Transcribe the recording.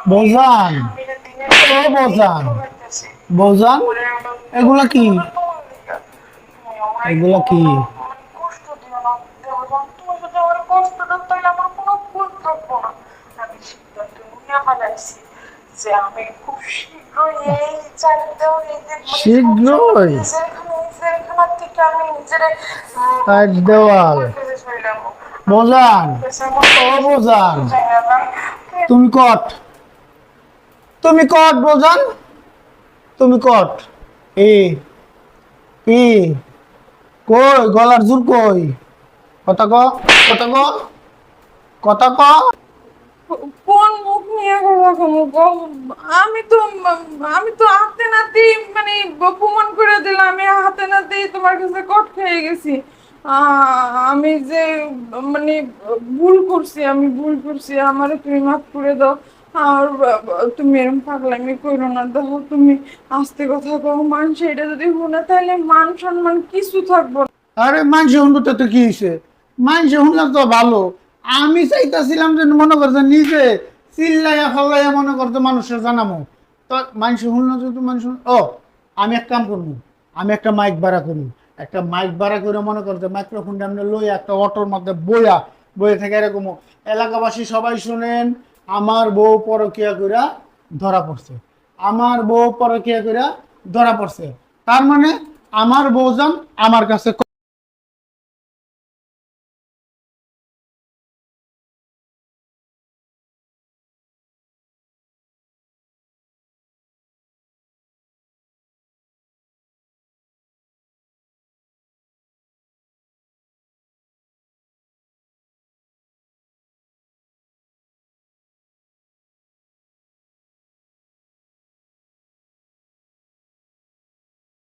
বৌজান, ও বৌজান, বৌজান, এগুলা কি? এগুলা কি? কষ্ট দিও না দেবযান, তুমি যদি আমার কষ্ট দাও তাহলে আমার কোনো ভুল থাকবো না। আমি সিদ্ধান্ত নিয়ে ফেলাইছি যে আমি খুব শীঘ্রই এই চাকরিটাও নিজের মানে সম্পূর্ণ শীঘ্রই জেলখানা থেকে আমি নিজের সাইড দেওয়াল। করে ফেলাম। আমি বৌজান, তোমার কাছে আমার ও বৌজান, চাই না। তুমি কট, তুমি কট বৌজান, তুমি কট। এ কি? কই গলার জোর কই? কথা ক, কথা ক, কথা ক। কোন মুখ নিয়ে কথা মুখ? আমি তো হাতে নাতে মানে প্রমাণ করে দিলাম, আমি হাতে নাতে তোমার কাছে কট খেয়ে গেছি। আমি যে মানে ভুল করছি, আমি ভুল করছি, আমারে তুমি মাফ করে দাও। আর তুমি এরকম পাগলামি করো না, দেখো তুমি আস্তে কথা কও, মানুষ এটা যদি শুনে তাহলে মান সম্মান কিছু থাকবো না। আরে মানুষ শুনবো তো কি হয়েছে? মানুষ শুনলাম তো ভালো। আমি চাইতেছিলাম যে মনে করছে নিজে চিল্লাইয়া ফাল্লাইয়া মনে করতে মানুষের জানামো। তো মানুষ শুনলো যদি মানুষ ও, আমি এক কাম করবো, আমি একটা মাইক ভাড়া করি। একটা মাইক ভাড়া করে মনে করতে মাইক্রোফোনটা আমরা লই একটা অটোর মধ্যে বইয়া বইয়ে থেকে এরকম এলাকাবাসী সবাই শুনেন, আমার বউ পরকিয়া কইরা ধরা পড়ছে, আমার বউ পরকিয়া কইরা ধরা পড়ছে। তার মানে আমার বউজান আমার কাছে